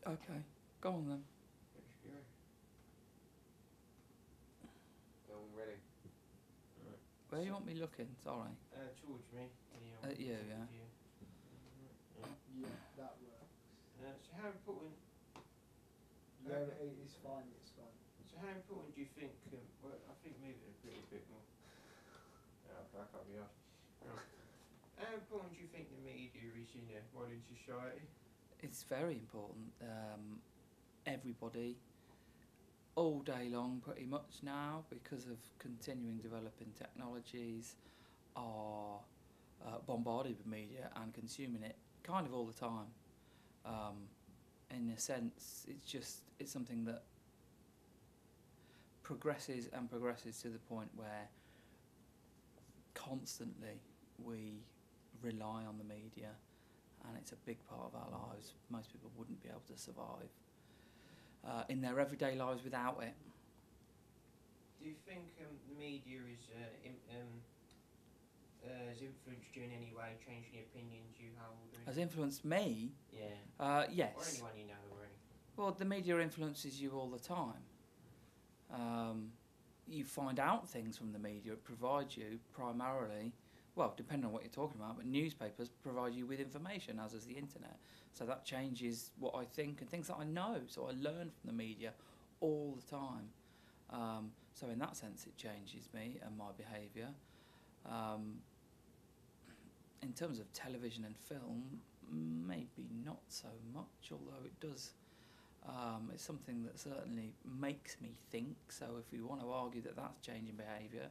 Okay, go on then. Go on, ready. Right. Where do you want me looking? Sorry. Towards me. At you, yeah. Yeah, that works. So how important? Yeah, it's fine. It's fine. So how important do you think? Well, I think move it a little bit more. Oh, I can't be asked. Right. How important do you think the media is in a modern society? It's very important. Everybody, all day long, pretty much now, because of continuing developing technologies, are bombarded with media and consuming it kind of all the time. In a sense, it's something that progresses and progresses to the point where constantly we rely on the media, and it's a big part of our lives. Most people wouldn't be able to survive in their everyday lives without it. Do you think the media has influenced you in any way, changed the opinions you hold? Has influenced me? Yeah. Yes. Or anyone you know, or anything. Well, the media influences you all the time. You find out things from the media. It provides you primarily, well, depending on what you're talking about, but newspapers provide you with information, as does the internet. So that changes what I think and things that I know. So I learn from the media all the time. So in that sense, it changes me and my behaviour. In terms of television and film, maybe not so much, although it does. It's something that certainly makes me think. So if we want to argue that that's changing behaviour,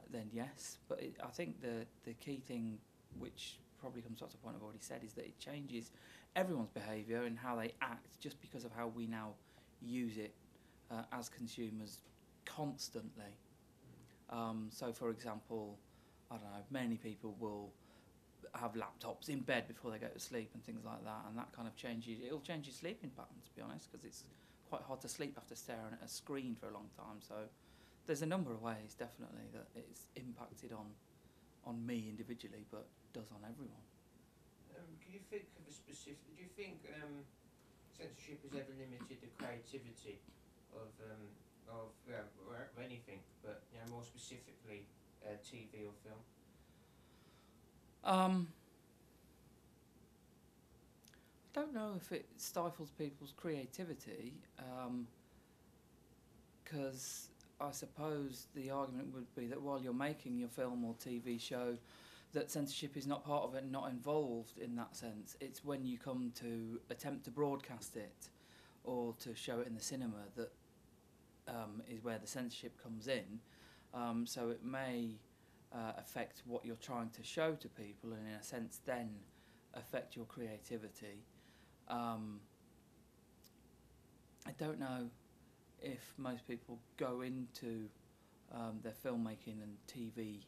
then yes. But I think the key thing, which probably comes back to the point I've already said, is that it changes everyone's behaviour and how they act just because of how we now use it as consumers constantly. So, for example, I don't know, many people will have laptops in bed before they go to sleep and things like that, and that kind of changes. It'll change your sleeping pattern, to be honest, because it's quite hard to sleep after staring at a screen for a long time. So there's a number of ways, definitely, that it's impacted on me individually, but does on everyone. Can you think of a specific? Do you think censorship has ever limited the creativity of anything, but more specifically TV or film? I don't know if it stifles people's creativity, because I suppose the argument would be that while you're making your film or TV show, that censorship is not part of it, not involved in that sense. It's when you come to attempt to broadcast it or to show it in the cinema that is where the censorship comes in. So it may affect what you're trying to show to people, and in a sense then affect your creativity. I don't know if most people go into their filmmaking and TV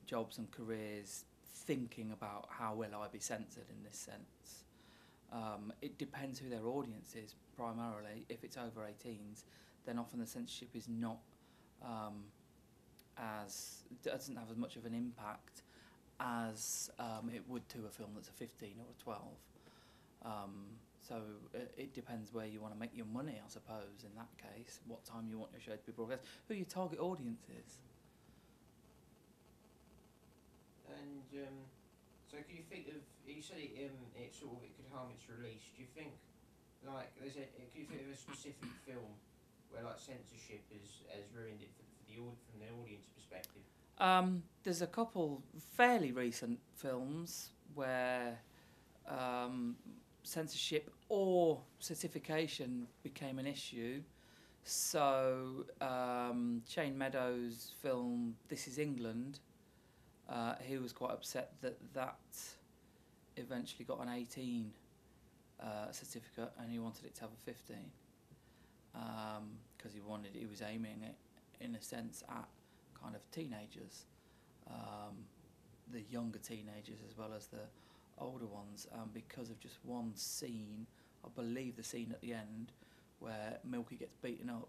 jobs and careers thinking about how will I be censored in this sense. It depends who their audience is primarily. If it's over 18s, then often the censorship is not doesn't have as much of an impact as it would to a film that's a 15 or a 12. So it depends where you want to make your money, I suppose, in that case, what time you want your show to be broadcast, who your target audience is. And so can you think of, you said it could harm its release. Do you think, like, can you think of a specific film where, like, censorship has ruined it from the audience perspective? There's a couple fairly recent films where censorship or certification became an issue. So Shane Meadows' film This Is England, he was quite upset that eventually got an 18 certificate, and he wanted it to have a 15 because he was aiming it in a sense at kind of teenagers, the younger teenagers as well as the older ones, because of just one scene. I believe the scene at the end where Milky gets beaten up,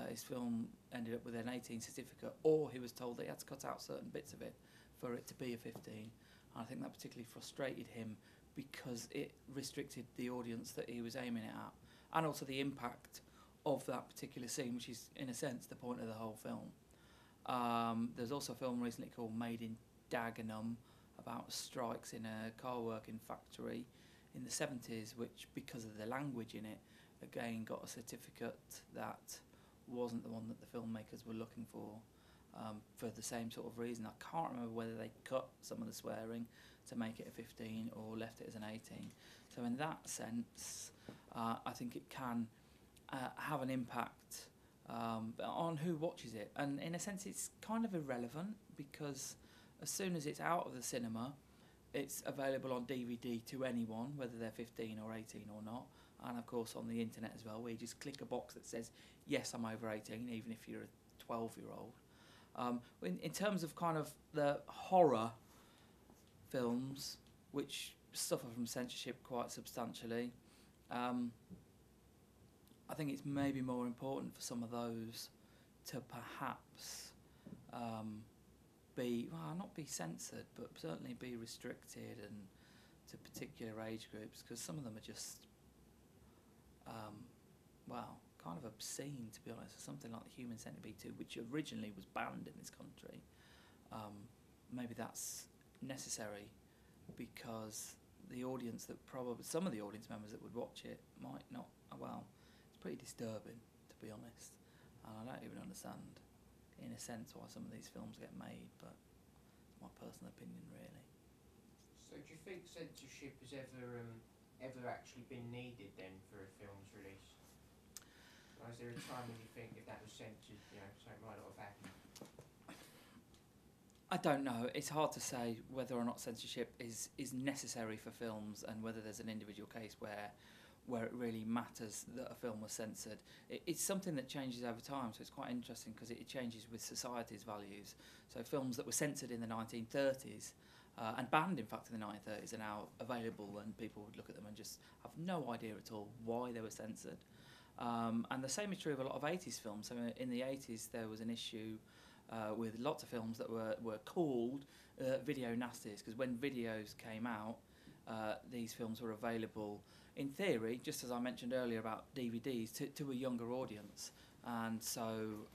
his film ended up with an 18 certificate, or he was told that he had to cut out certain bits of it for it to be a 15. And I think that particularly frustrated him because it restricted the audience that he was aiming it at, and also the impact of that particular scene, which is, in a sense, the point of the whole film. There's also a film recently called Made in Dagenham about strikes in a car working factory in the 70s, which, because of the language in it, again got a certificate that wasn't the one that the filmmakers were looking for the same sort of reason. I can't remember whether they cut some of the swearing to make it a 15 or left it as an 18. So in that sense, I think it can have an impact on who watches it. And in a sense, it's kind of irrelevant, because as soon as it's out of the cinema, it's available on DVD to anyone, whether they're 15 or 18 or not. And of course on the internet as well, where you just click a box that says, yes, I'm over 18, even if you're a 12-year-old. In terms of kind of the horror films, which suffer from censorship quite substantially, I think it's maybe more important for some of those to perhaps not be censored, but certainly be restricted and to particular age groups, because some of them are just, kind of obscene, to be honest. Something like the Human Centipede 2, which originally was banned in this country, maybe that's necessary, because the audience that some of the audience members that would watch it might not. It's pretty disturbing, to be honest, and I don't even understand, in a sense, why some of these films get made, but it's my personal opinion, really. So do you think censorship has ever actually been needed then for a film's release? Or is there a time when you think if that was censored, something might not have happened? I don't know. It's hard to say whether or not censorship is necessary for films, and whether there's an individual case where it really matters that a film was censored. It's something that changes over time, so it's quite interesting, because it changes with society's values. So films that were censored in the 1930s and banned, in fact, in the 1930s, are now available, and people would look at them and just have no idea at all why they were censored. And the same is true of a lot of 80s films. So in the 80s, there was an issue with lots of films that were called video nasties, because when videos came out, these films were available, in theory, just as I mentioned earlier about DVDs, to a younger audience. And so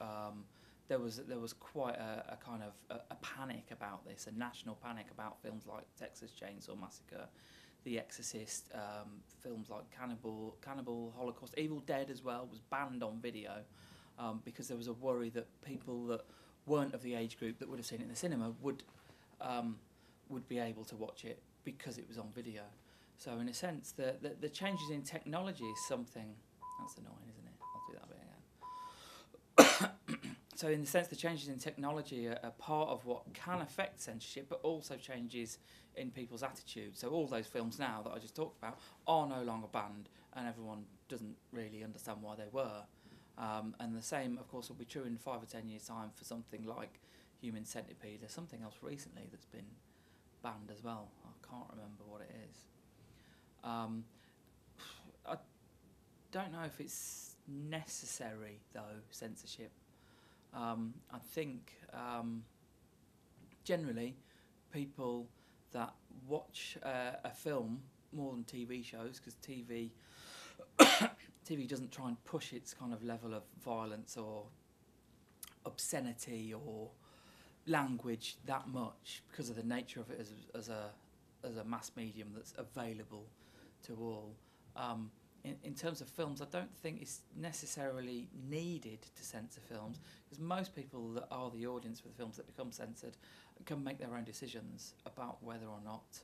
there was quite a kind of a panic about this, a national panic about films like Texas Chainsaw Massacre, The Exorcist, films like Cannibal Holocaust, Evil Dead as well was banned on video, because there was a worry that people that weren't of the age group that would have seen it in the cinema would be able to watch it because it was on video. So in a sense, the changes in technology is something. That's annoying, isn't it? I'll do that bit again. So in the sense, the changes in technology are part of what can affect censorship, but also changes in people's attitudes. So all those films now that I just talked about are no longer banned, and everyone doesn't really understand why they were. And the same, of course, will be true in 5 or 10 years' time for something like Human Centipede. There's something else recently that's been banned as well. I can't remember what it is. I don't know if it's necessary, though, censorship. I think generally people that watch a film more than TV shows, because TV doesn't try and push its kind of level of violence or obscenity or language that much, because of the nature of it as a mass medium that's available to all. In terms of films, I don't think it's necessarily needed to censor films, because most people that are the audience for the films that become censored can make their own decisions about whether or not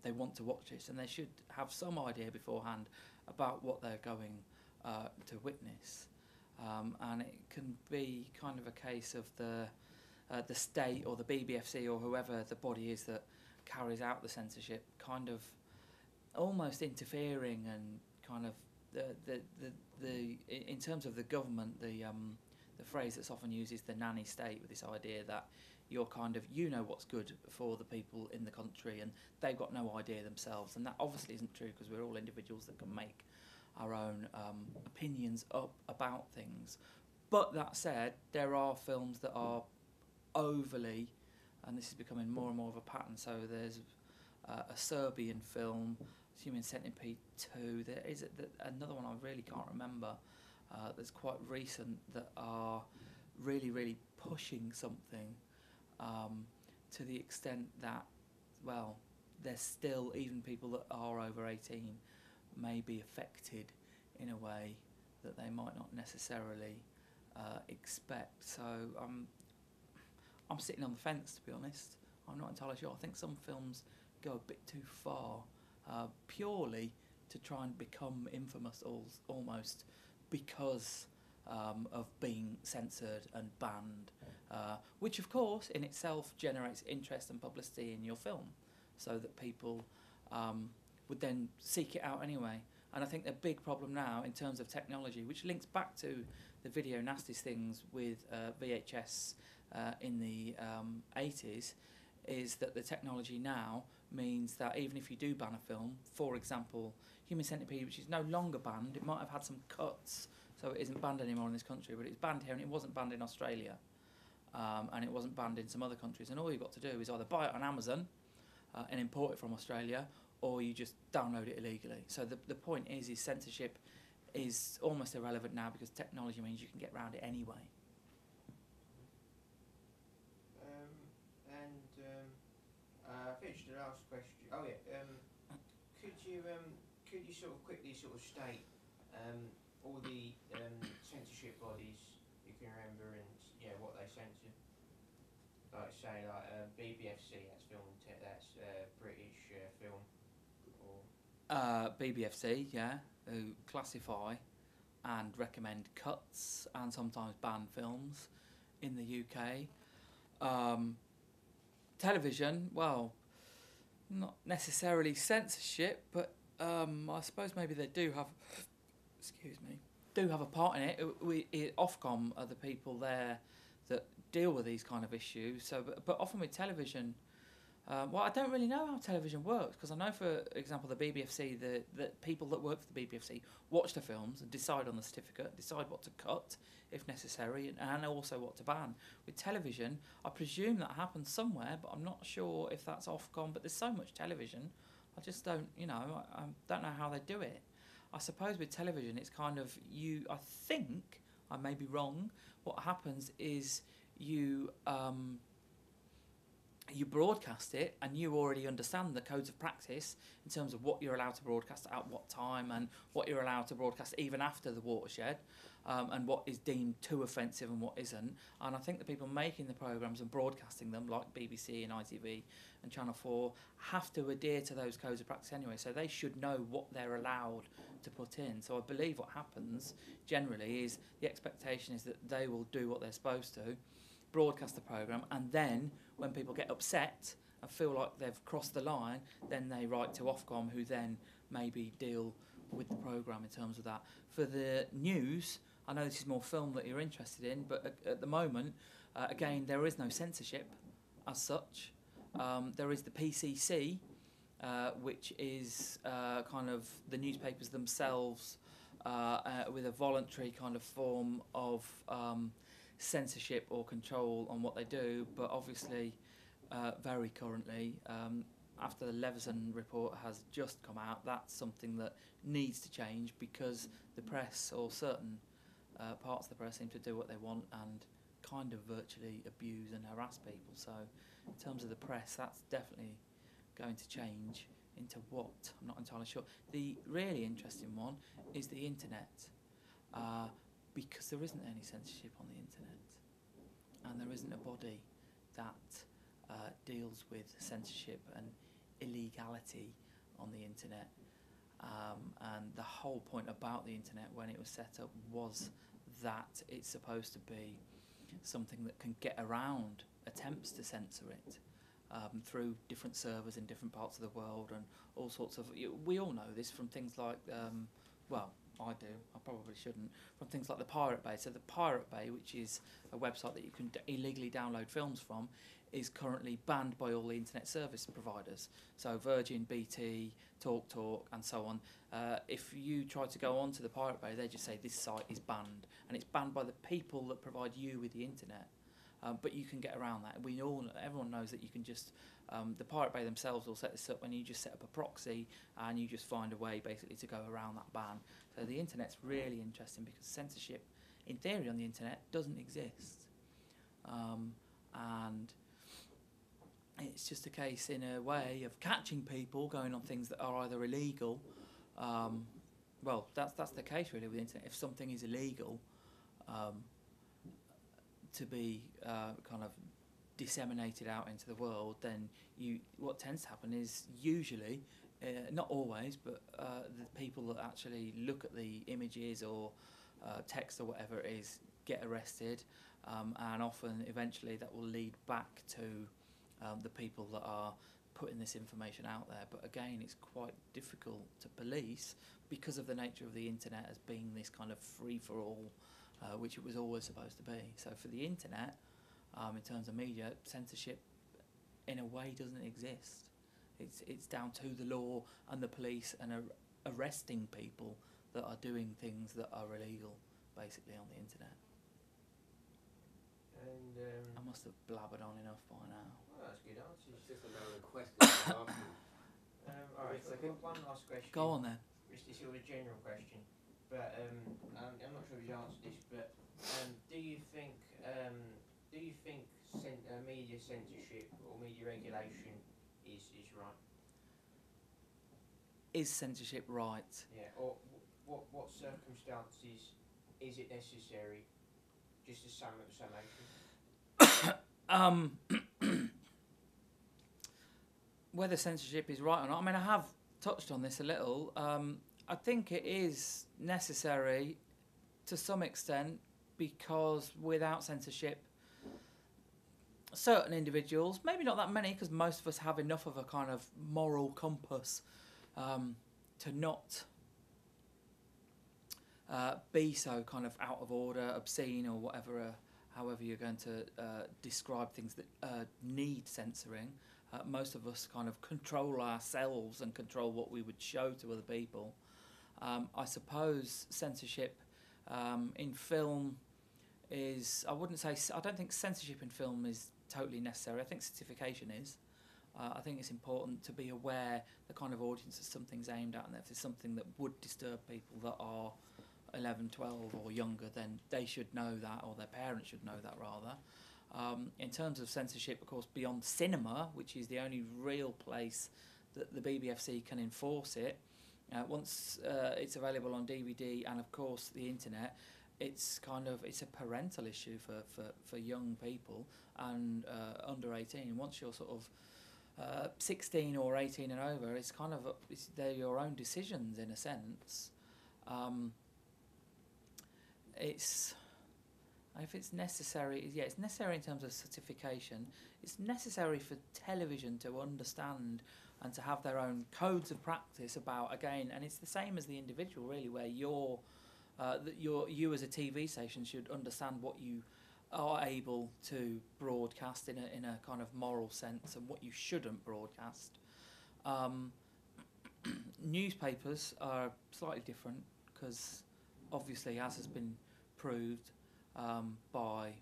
they want to watch it, and they should have some idea beforehand about what they're going to witness. And it can be kind of a case of the state or the BBFC or whoever the body is that carries out the censorship kind of almost interfering, and kind of the in terms of the government, the phrase that's often used is the nanny state, with this idea that you're kind of, what's good for the people in the country, and they've got no idea themselves. And that obviously isn't true, because we're all individuals that can make our own opinions up about things. But that said, there are films that are overly, and this is becoming more and more of a pattern, so there's a Serbian film, Human Centipede 2. There is another one I really can't remember that's quite recent that are really, really pushing something to the extent that, well, there's still, even people that are over 18 may be affected in a way that they might not necessarily expect. So I'm sitting on the fence, to be honest. I'm not entirely sure. I think some films go a bit too far, purely to try and become infamous almost because of being censored and banned, which of course in itself generates interest and publicity in your film, so that people would then seek it out anyway. And I think the big problem now in terms of technology, which links back to the video nasties things with VHS in the 80s, is that the technology now means that even if you do ban a film, for example, Human Centipede, which is no longer banned, it might have had some cuts, so it isn't banned anymore in this country, but it's banned here and it wasn't banned in Australia, and it wasn't banned in some other countries, and all you've got to do is either buy it on Amazon and import it from Australia, or you just download it illegally. So the point is censorship is almost irrelevant now because technology means you can get around it anyway. Finish the last question. Oh yeah. Could you sort of quickly sort of state all the censorship bodies you can remember and what they censored? Like say BBFC, that's British film. Or BBFC, yeah, who classify and recommend cuts and sometimes ban films in the UK. Television, well, not necessarily censorship, but I suppose maybe they do have, do have a part in it. Ofcom are the people there that deal with these kind of issues. So, but often with television, well, I don't really know how television works, because I know, for example, the BBFC, the people that work for the BBFC watch the films and decide on the certificate, decide what to cut if necessary, and also what to ban. With television, I presume that happens somewhere, but I'm not sure if that's Ofcom. But there's so much television, I just don't, I don't know how they do it. I suppose with television, it's kind of I think, I may be wrong, what happens is you broadcast it, and you already understand the codes of practice in terms of what you're allowed to broadcast at what time, and what you're allowed to broadcast even after the watershed, and what is deemed too offensive and what isn't. And I think the people making the programmes and broadcasting them, like BBC and ITV and Channel 4, have to adhere to those codes of practice anyway, so they should know what they're allowed to put in. So I believe what happens generally is the expectation is that they will do what they're supposed to, broadcast the programme, and then when people get upset and feel like they've crossed the line, then they write to Ofcom, who then maybe deal with the programme in terms of that. For the news, I know this is more film that you're interested in, but at the moment, again, there is no censorship as such. There is the PCC, which is kind of the newspapers themselves with a voluntary kind of form of censorship or control on what they do, but obviously very currently, after the Leveson report has just come out, that's something that needs to change, because the press, or certain parts of the press, seem to do what they want and kind of virtually abuse and harass people. So in terms of the press, that's definitely going to change. Into what? I'm not entirely sure. The really interesting one is the internet, because there isn't any censorship on the internet, and there isn't a body that deals with censorship and illegality on the internet. And the whole point about the internet when it was set up was that it's supposed to be something that can get around attempts to censor it through different servers in different parts of the world, and all sorts of... We all know this from things like... well, I do, I probably shouldn't, from things like the Pirate Bay. So the Pirate Bay, which is a website that you can illegally download films from, is currently banned by all the internet service providers. So Virgin, BT, TalkTalk, and so on. If you try to go onto the Pirate Bay, they just say this site is banned, and it's banned by the people that provide you with the internet. but you can get around that. Everyone knows that you can just the Pirate Bay themselves will set this up, and you just set up a proxy, and you just find a way basically to go around that ban. So the internet's really interesting because censorship, in theory, on the internet doesn't exist, and it's just a case, in a way, of catching people going on things that are either illegal. Well, that's the case really with the internet. If something is illegal, to be kind of disseminated out into the world, then what tends to happen is usually, not always, but the people that actually look at the images or text or whatever it is get arrested, and often eventually that will lead back to the people that are putting this information out there. But again, it's quite difficult to police because of the nature of the internet as being this kind of free-for-all, which it was always supposed to be. So for the internet, in terms of media, censorship in a way doesn't exist. It's down to the law and the police and arresting people that are doing things that are illegal, basically, on the internet. And I must have blabbered on enough by now. well, that's good answers. It's just another question. All right, so I've got one last question. Go on then. It's sort of a general question, but I'm not sure if you answered this, but do you think media censorship or media regulation is right? Is censorship right? Yeah, or what circumstances is it necessary? Just a summation. Whether censorship is right or not, I mean, I have touched on this a little. I think it is necessary to some extent, because without censorship, certain individuals, maybe not that many, because most of us have enough of a kind of moral compass to not be so kind of out of order, obscene, or whatever, however you're going to describe things that need censoring. Most of us kind of control ourselves and control what we would show to other people. I suppose censorship in film is, I don't think censorship in film is totally necessary. I think certification is. I think it's important to be aware the kind of audience that something's aimed at, and if there's something that would disturb people that are 11, 12 or younger, then they should know that, or their parents should know that rather. In terms of censorship, of course, beyond cinema, which is the only real place that the BBFC can enforce it, once it's available on DVD and, of course, the internet, it's a parental issue for young people and under 18. Once you're sort of 16 or 18 and over, they're your own decisions in a sense. If it's necessary, it's necessary in terms of certification. It's necessary for television to understand and to have their own codes of practice about, again, and it's the same as the individual really, where you as a TV station should understand what you are able to broadcast in a kind of moral sense and what you shouldn't broadcast. Newspapers are slightly different because obviously, as has been proved by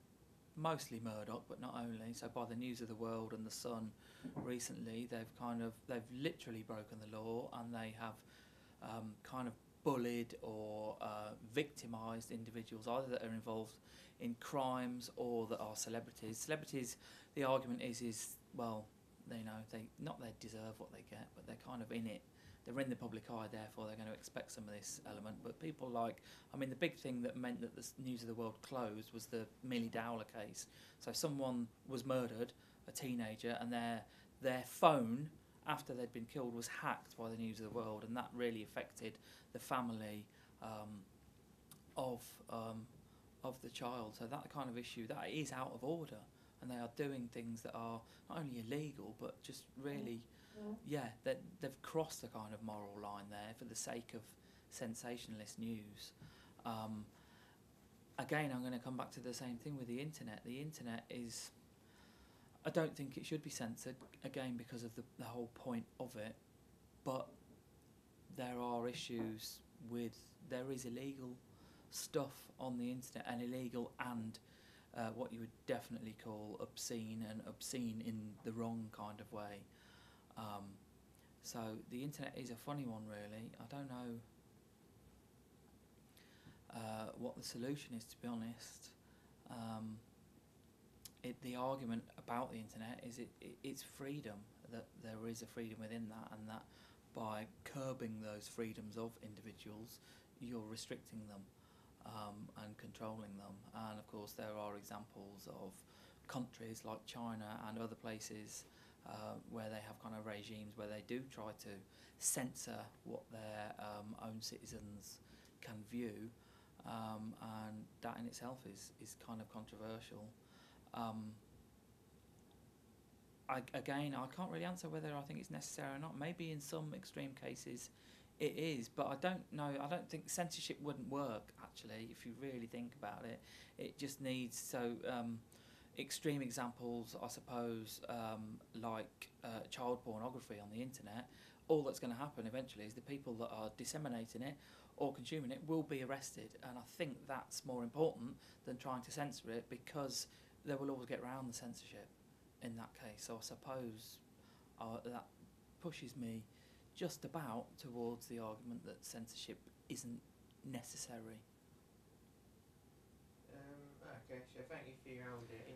mostly Murdoch, but not only, so by the News of the World and the Sun recently, they've literally broken the law, and they have kind of bullied or victimised individuals, either that are involved in crimes or that are celebrities. Celebrities, the argument is well, they deserve what they get, but they're kind of in it. They're in the public eye, therefore they're going to expect some of this element. But people the big thing that meant that the News of the World closed was the Millie Dowler case. So someone was murdered, a teenager, and their phone, after they'd been killed, was hacked by the News of the World, and that really affected the family of the child. So that kind of issue, that is out of order, and they are doing things that are not only illegal, but just really... they've crossed the kind of moral line there for the sake of sensationalist news. Again, I'm going to come back to the same thing with the internet. The internet is... I don't think it should be censored, again, because of the whole point of it. But there are issues with... There is illegal stuff on the internet, and illegal and what you would definitely call obscene, and obscene in the wrong kind of way. So the internet is a funny one, really. I don't know what the solution is, to be honest. The argument about the internet is it's freedom, that there is a freedom within that, and that by curbing those freedoms of individuals, you're restricting them and controlling them. And of course there are examples of countries like China and other places where they have kind of regimes where they do try to censor what their own citizens can view, and that in itself is kind of controversial. I can't really answer whether I think it's necessary or not. Maybe in some extreme cases it is, but I don't know. I don't think censorship wouldn't work, actually, if you really think about it. It just needs extreme examples, I suppose, like child pornography on the internet. All that's going to happen eventually is the people that are disseminating it or consuming it will be arrested, and I think that's more important than trying to censor it, because they will always get around the censorship in that case. So I suppose that pushes me just about towards the argument that censorship isn't necessary. Okay, so thank you for your old interview.